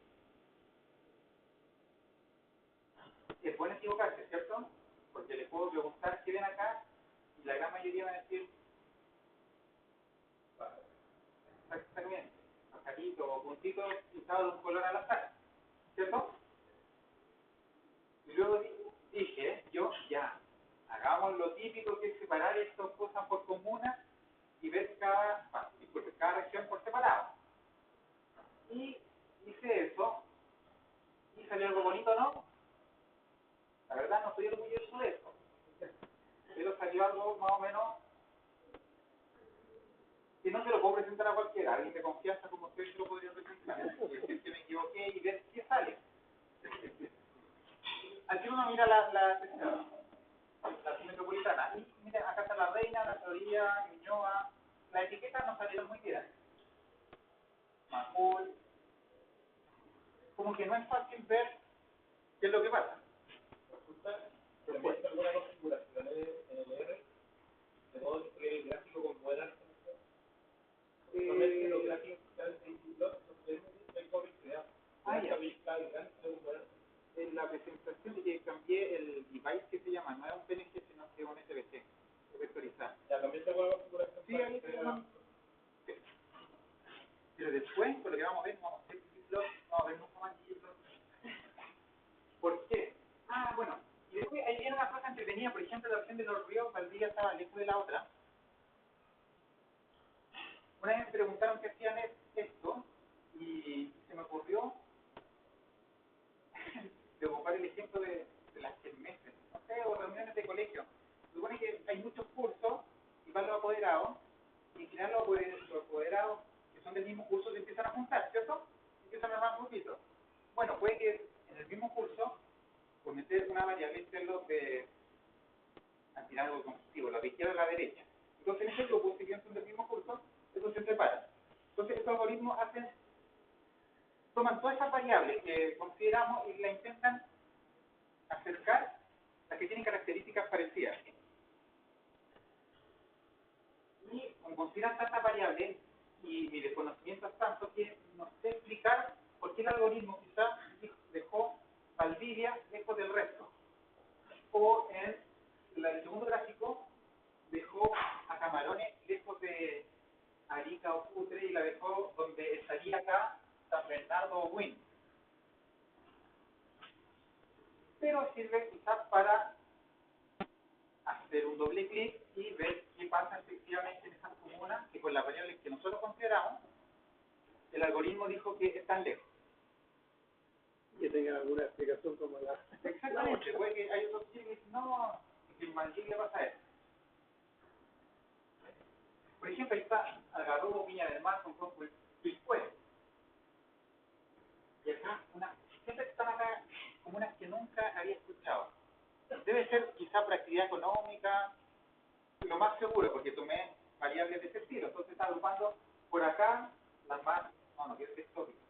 Es bueno equivocarse, ¿cierto? Porque les puedo preguntar qué ven acá y la gran mayoría va a decir exactamente, pajaritos o puntitos usados de un color al azar, ¿cierto? Y luego dije, yo ya, hagamos lo típico que es separar estas cosas por comunas y ver cada región por separado. Y hice eso y salió algo bonito, ¿no? La verdad no estoy orgulloso de eso, pero salió algo más o menos que no se lo puedo presentar a cualquiera, alguien de confianza como usted se lo podría presentar, y decir que me equivoqué y ver qué sale. Aquí uno mira la metropolitana, y mira, acá está La Reina, La Florida, Ñuñoa, las etiquetas no salieron muy bien. Macul, como que no es fácil ver qué es lo que pasa. Resulta que le muestra algunas configuraciones en el R, de modo que el gráfico con buenas solamente los gráficos están en publicidad. En la presentación cambié el device que se llama, no es un PNG sino que es un SVG, vectorizado. Ya cambiaste alguna configuración. Sí, ahí tenemos. Pero después, por lo que vamos a ver, vamos a ver mucho más ejemplos. ¿Por qué? Ah, bueno, y después ahí viene una cosa entretenida, por ejemplo, la opción de los ríos, Valdivia estaba lejos de la otra. Una vez me preguntaron qué hacían esto, y se me ocurrió de ocupar el ejemplo de las kermeses, no sé, o reuniones de colegio. Se supone que hay muchos cursos, y van los apoderados, y al final los apoderados que son del mismo curso se empiezan a juntar, ¿cierto? Empiezan a armar grupitos. Bueno, puede que en el mismo curso, por meter una variable, hacerlo de al final algo constructivo, la de izquierda a la derecha. Entonces en ese grupo, si bien son del mismo curso, eso se separa. Entonces estos algoritmos toman todas esas variables que consideramos y la intentan acercar a que tienen características parecidas. Y como consideran tantas variables y mi desconocimiento es tanto que no sé explicar por qué el algoritmo quizás dejó Valdivia lejos del resto. O en el segundo gráfico dejó a Camarones lejos de Arica o Putre y la dejó donde estaría acá San Bernardo o Wynn. Pero sirve quizás para hacer un doble clic y ver qué pasa efectivamente en esas comunas que con las variables que nosotros consideramos el algoritmo dijo que están lejos. Que tengan alguna explicación como la... Exactamente, puede que hay otros que dicen, no, que en Valdivia pasa eso. Por ejemplo, ahí está Algarrobo, Viña del Mar, con Quilpué. Y acá, siempre están acá comunas que nunca había escuchado. Debe ser quizá por actividad económica, lo más seguro, porque tomé variables de ese estilo. Entonces está agrupando por acá las más, no quiero decir tópicas.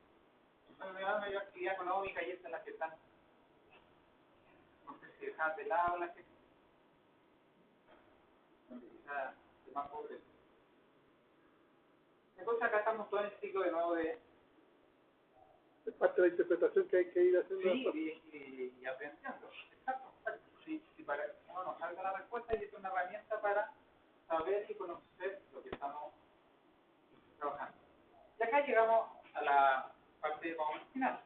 Entonces me dan mayor actividad económica y estas son las que están, no sé si dejan de lado las que quizá de más pobres. Entonces acá estamos todos en el ciclo de nuevo de Es parte de la interpretación que hay que ir haciendo. sí, y aprendiendo. Exacto. Si para que no nos salga la respuesta, y es una herramienta para saber y conocer lo que estamos trabajando. Y acá llegamos a la parte más final.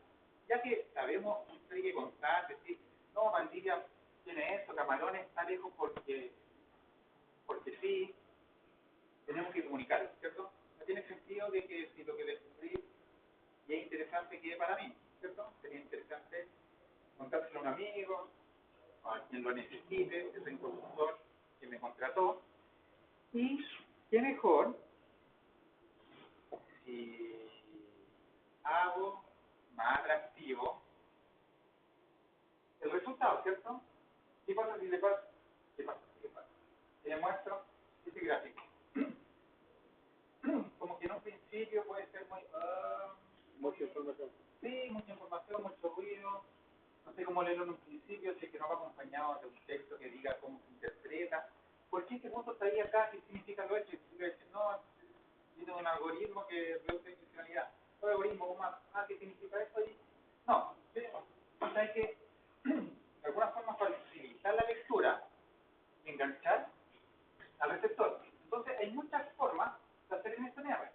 Ya que sabemos, hay que contar, decir, no, Valdivia tiene esto, Camarones está lejos porque sí, tenemos que comunicarlo, ¿cierto? No tiene sentido de que si lo que descubrí y es interesante quede para mí, ¿cierto? Sería interesante contárselo a un amigo, a quien lo necesite, ese consultor que me contrató. Y qué mejor si hago más atractivo el resultado, ¿cierto? ¿Qué pasa si le pasa? ¿Qué pasa? Le muestro este gráfico. Como que en un principio puede ser muy mucha información. Sí, mucha información, mucho ruido. No sé cómo leerlo en un principio, si es que no va acompañado de un texto que diga cómo se interpreta. ¿Por qué este punto está ahí acá? ¿Qué significa lo hecho? Y tú le dices, no, tiene un algoritmo que reduce la intencionalidad. ¿Cuál algoritmo? ¿Cómo? ¿Qué significa esto? Y no, ¿sí? Entonces hay que, de alguna forma, facilitar la lectura, enganchar al receptor. Entonces hay muchas formas de hacer en SNR.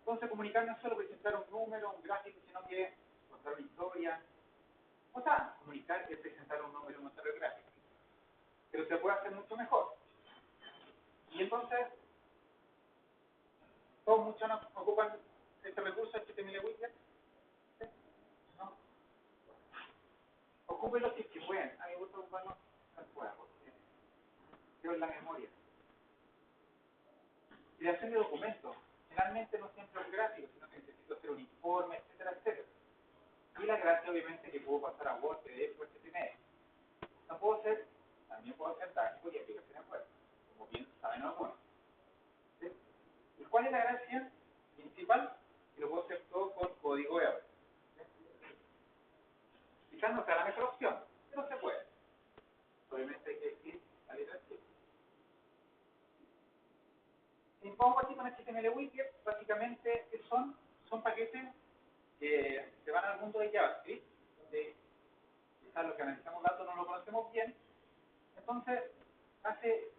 Entonces comunicar no es solo presentar un número, un gráfico, sino que contar una historia. O sea, comunicar es presentar un número, mostrar el gráfico. Pero se puede hacer mucho mejor. Y entonces, todos muchos nos ocupan este recurso HTML Widget. ¿Sí? ¿No? Ocúpenlo si es que pueden. A mí me gusta ocuparlo no pueda, porque creo en la memoria. Creación de documentos. Finalmente no siempre es gráfico, sino que necesito hacer un informe, etcétera, etcétera. Y la gracia, obviamente, que puedo pasar a Word, PDF o HTML. No puedo hacer, también puedo hacer dashboard y aplicaciones web, como bien saben algunos. ¿Sí? ¿Y cuál es la gracia principal? Que lo puedo hacer todo con código R. Quizás no sea la mejor opción, pero se puede. Obviamente hay que decir la letra C. Y vamos aquí con HTML Widget, básicamente, ¿qué son? Son paquetes que se van al mundo de JavaScript, donde quizás los que analizamos datos no lo conocemos bien. Entonces, hace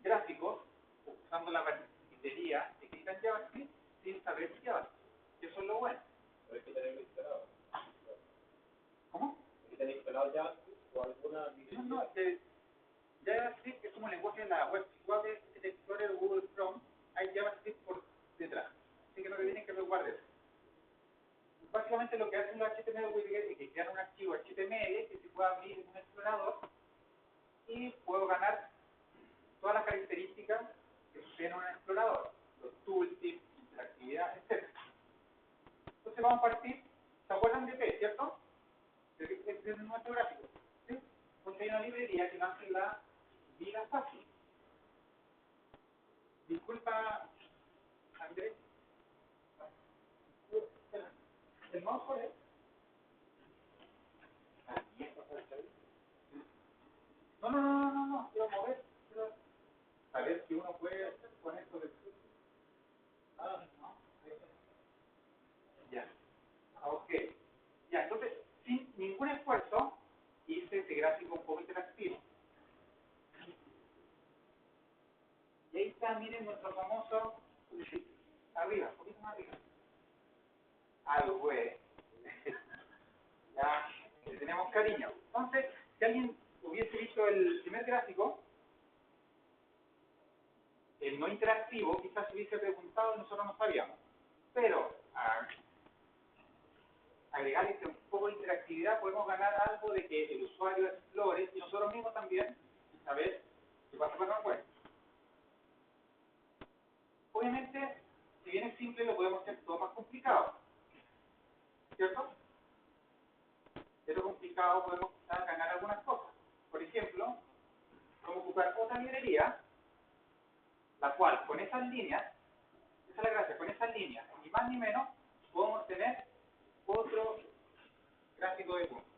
gráficos usando la carpintería escrita en JavaScript sin saber JavaScript. Eso es lo bueno. Hay que tenerlo instalado. ¿Cómo? Hay que tener instalado JavaScript o alguna No, JavaScript es como el lenguaje de la web. Si tú abres el Explorer o Google Chrome, hay JavaScript por detrás. Así que no te tienes que preocupar de eso. Básicamente lo que hacen los HTML widgets es que crean un archivo HTML que se puede abrir en un explorador y puedo ganar todas las características que suceden en un explorador, los tooltips, interactividad, etc. Entonces vamos a partir, ¿se acuerdan de P, cierto? Este es nuestro gráfico, ¿sí? Porque hay una librería que hace la vida fácil. Disculpa, Andrés. ¿El mouse cuál es? No, quiero mover, quiero saber si uno puede hacer con esto del sur. No, ya, ok. Ya, entonces, sin ningún esfuerzo, hice este gráfico un poco interactivo. Y ahí está, miren, nuestro famoso, arriba, un poquito más arriba. Algo, güey. Ya, le tenemos cariño. Entonces, si alguien hubiese visto el primer gráfico, el no interactivo, quizás se hubiese preguntado y nosotros no sabíamos. Pero, agregarle un poco de interactividad, podemos ganar algo de que el usuario explore y nosotros mismos también saber qué pasa con la web. Obviamente, si bien es simple, lo podemos hacer todo más complicado, ¿cierto? De lo complicado podemos quizás ganar algunas cosas. Por ejemplo, podemos ocupar otra librería, la cual con esas líneas, esa es la gracia, con esas líneas, ni más ni menos, podemos tener otro gráfico de puntos.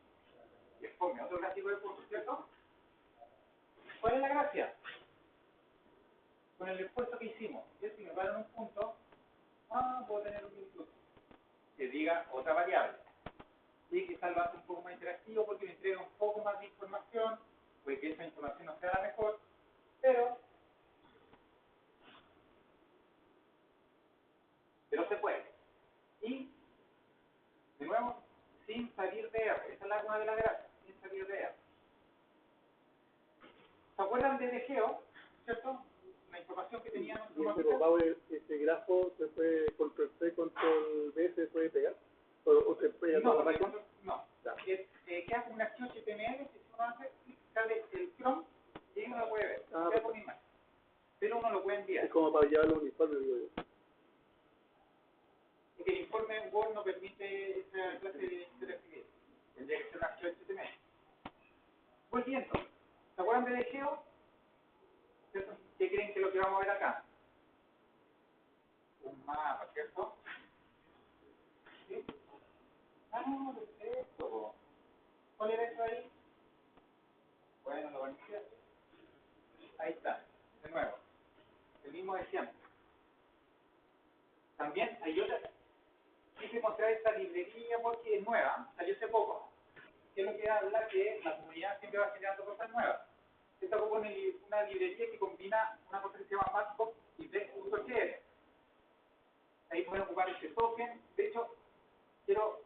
Y expone otro gráfico de puntos, ¿cierto? ¿Cuál es la gracia? Con el esfuerzo que hicimos, si me paran un punto, puedo tener un incluso que diga otra variable. Y quizás lo hace un poco más interactivo porque me entrega un poco más de información, puede que esa información no sea la mejor, pero se puede. Y, de nuevo, sin salir de R. Esa es una de las gracias, sin salir de R. ¿Se acuerdan de Geo? ¿Cierto? La información que teníamos. Este grafo se puede control C, control V, se puede pegar. O se pega no, con la máquina. No. Queda como un archivo HTML, si uno hace, sale el Chrome y uno lo puede ver. Queda por imagen. Pero uno lo puede enviar. Es como para llevarlo a un uniforme, digo yo. Es que el informe en Word no permite esa clase de interactividad. Tendría que ser un archivo HTML. Volviendo. ¿Se acuerdan de Geo? ¿Qué creen que es lo que vamos a ver acá? Un mapa, ¿cierto? Ah, perfecto. ¿Cuál era eso ahí? Bueno, lo vanicié. Ahí está, de nuevo. El mismo ejemplo. También hay otra. Quise mostrar esta librería porque es nueva, salió hace poco. Que es lo que habla que la comunidad siempre va generando cosas nuevas. Esta es una librería que combina una cosa que se llama Matchbox y D.HL. Ahí pueden ocupar este token. De hecho, quiero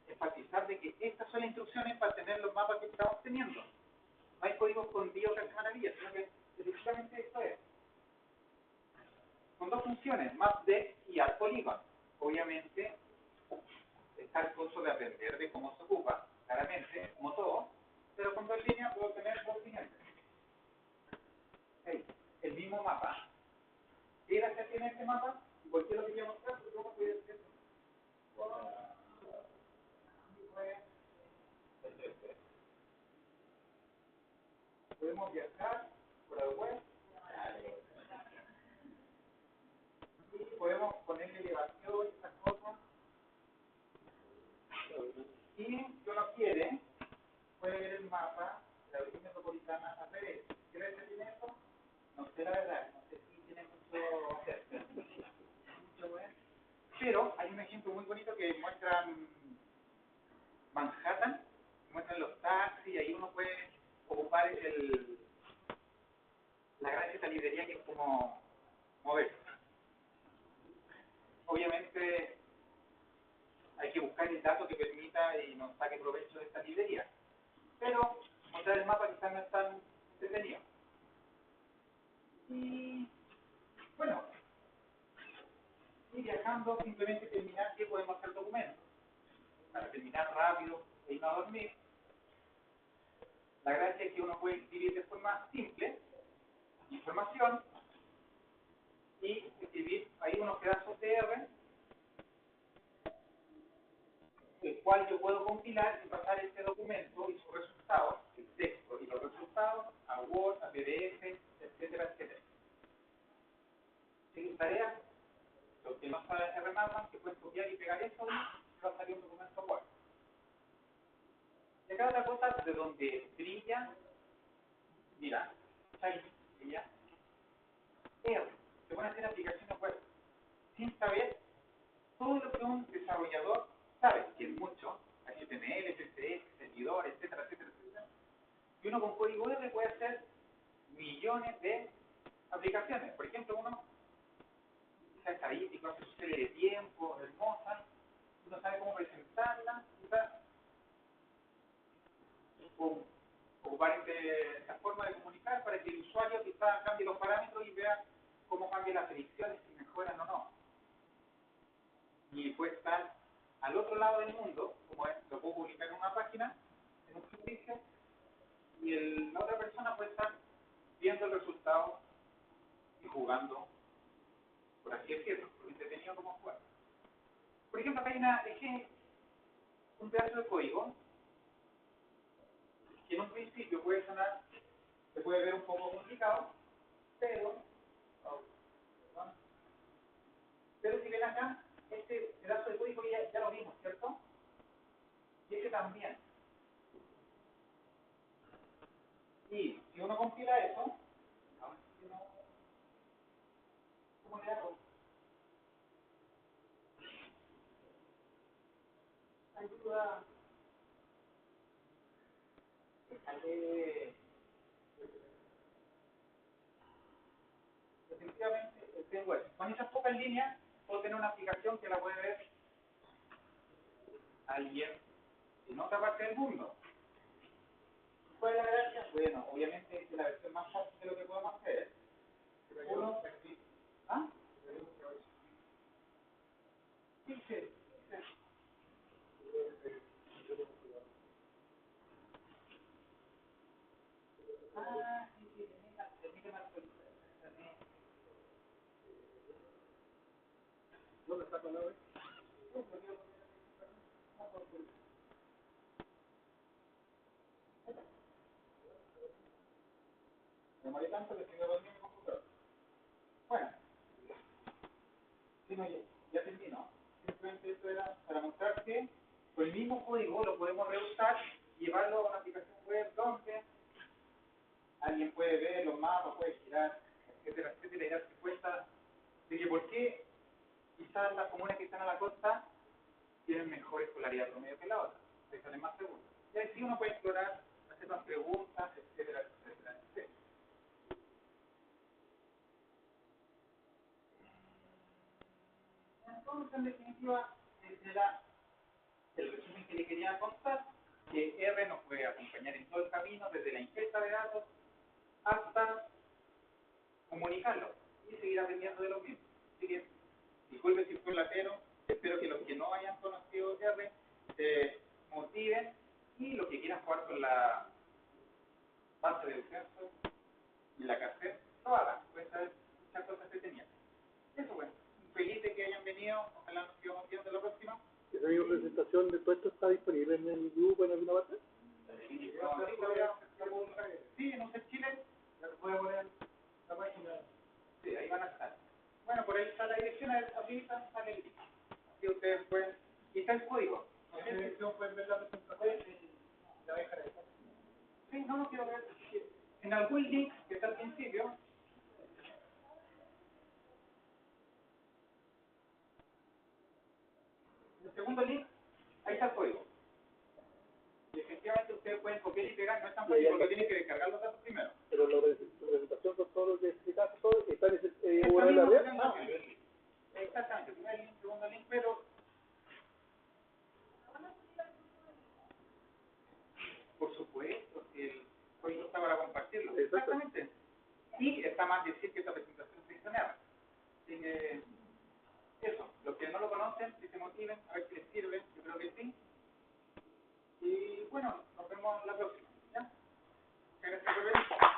enfatizar de que estas son las instrucciones para tener los mapas que estamos teniendo. No hay código escondido que hace maravilla, sino que efectivamente esto es. Con dos funciones, mapd y addPolygon. Obviamente, está el curso de aprender de cómo se ocupa, claramente, como todo, pero con dos líneas puedo tener dos siguientes. Okay. El mismo mapa. ¿Qué gracia tiene este mapa? ¿Por qué lo quería mostrar? Porque vamos a poder hacer podemos viajar por la web y podemos ponerle elevación, estas cosas. Y si uno quiere, puede ver el mapa de la región metropolitana al revés. ¿Qué gracia tiene esto? No sé la verdad, no sé si tiene mucho bueno. Pero hay un ejemplo muy bonito que muestran Manhattan, muestran los taxis, y ahí uno puede ocupar la gracia de esta librería que es como moverse. Obviamente hay que buscar el dato que permita y nos saque provecho de esta librería. Pero mostrar el mapa quizás no es tan entretenido. Y bueno, y viajando simplemente terminar que podemos hacer documentos. Para terminar rápido e irnos a dormir. La gracia es que uno puede escribir de forma simple información y escribir ahí unos pedazos de R, el cual yo puedo compilar y pasar este documento y sus resultados, el texto y los resultados, a Word, a PDF, etcétera, etcétera. Sin tareas, los que no saben R nada, que pueden copiar y pegar eso y va a salir un documento Word. Y acá otra cosa de donde brilla, mira, ahí brilla, R. Se pueden hacer aplicaciones web sin saber todo lo que un desarrollador sabe, que es mucho, HTML, CSS, servidor, etcétera, etcétera, etcétera. Y uno con código R puede hacer millones de aplicaciones. Por ejemplo, uno quizá estadístico, hace su serie de tiempo, hermosa, uno sabe cómo presentarla, quizá ocupar esta forma de comunicar para que el usuario quizá cambie los parámetros y vea cómo cambian las predicciones, si mejoran o no. Y puede estar al otro lado del mundo, como es, lo puedo publicar en una página, en un servicio, y la otra persona puede estar viendo el resultado y jugando, por así decirlo, por entretenido como jugar. Por ejemplo, acá hay un pedazo de código que en un principio puede sonar, se puede ver un poco complicado, pero si ven acá, este pedazo de código ya lo vimos, ¿cierto? Y este también. Y si uno compila eso, ¿cómo le hago? Ayuda. Definitivamente tengo eso. Con esas pocas líneas puedo tener una aplicación que la puede ver alguien en otra parte del mundo. ¿Cuál es la gracia? Bueno, obviamente es la versión más fácil de lo que podemos hacer. Uno, ¿ah? Sí, sí. Ah, sí, permíteme actualizar. ¿Dónde está con la web? Me molé tanto que se me dormí en mi computador. Bueno, si no, ya terminó. Simplemente esto era para mostrar que con el mismo código lo podemos reusar y llevarlo a una aplicación web donde alguien puede ver los mapas, puede girar, etcétera, etcétera, y darse cuenta de que por qué quizás las comunas que están a la costa tienen mejor escolaridad promedio que la otra, se salen más seguros. Y ahí sí uno puede explorar, hacer más preguntas, etcétera, etcétera, etcétera. Entonces, en definitiva, ese era el resumen que le quería contar, que R nos puede acompañar en todo el camino, desde la ingesta de datos hasta comunicarlo y seguir aprendiendo de los mismos. Así que, disculpe si fue latero, espero que los que no hayan conocido R se motiven y los que quieran jugar con la base del censo y la cassette, lo hagan, pues saber muchas cosas que tenían. Eso bueno, feliz de que hayan venido, ojalá nos sigamos viendo la próxima. ¿Esa misma presentación de todo esto está disponible en el grupo en alguna parte? Sí, en UCER Chile, voy a poner la página. Sí, ahí van a estar. Bueno, por ahí está la dirección, ahorita sale el link. Así ustedes pueden, y está el código. En esa dirección pueden ver la presentación y la dejan ahí. Sí, no quiero ver. En algún link que está al principio, en el segundo link, ahí está el código. Y efectivamente ustedes pueden copiar y pegar, no es tan fácil porque tienen que descargar los datos primero. Pero la presentación con todo lo que explicaste, todo está en ese Esta URL misma arriba. presentación. Exactamente, primer link, segundo link, pero por supuesto, si el código está para compartirlo. Exactamente. Y está más decir que esta presentación se hizo en R. Así que, eso, los que no lo conocen, si se motiven, a ver si les sirve, yo creo que sí. Y bueno, nos vemos la próxima. ¿Ya? Muchas gracias por venir.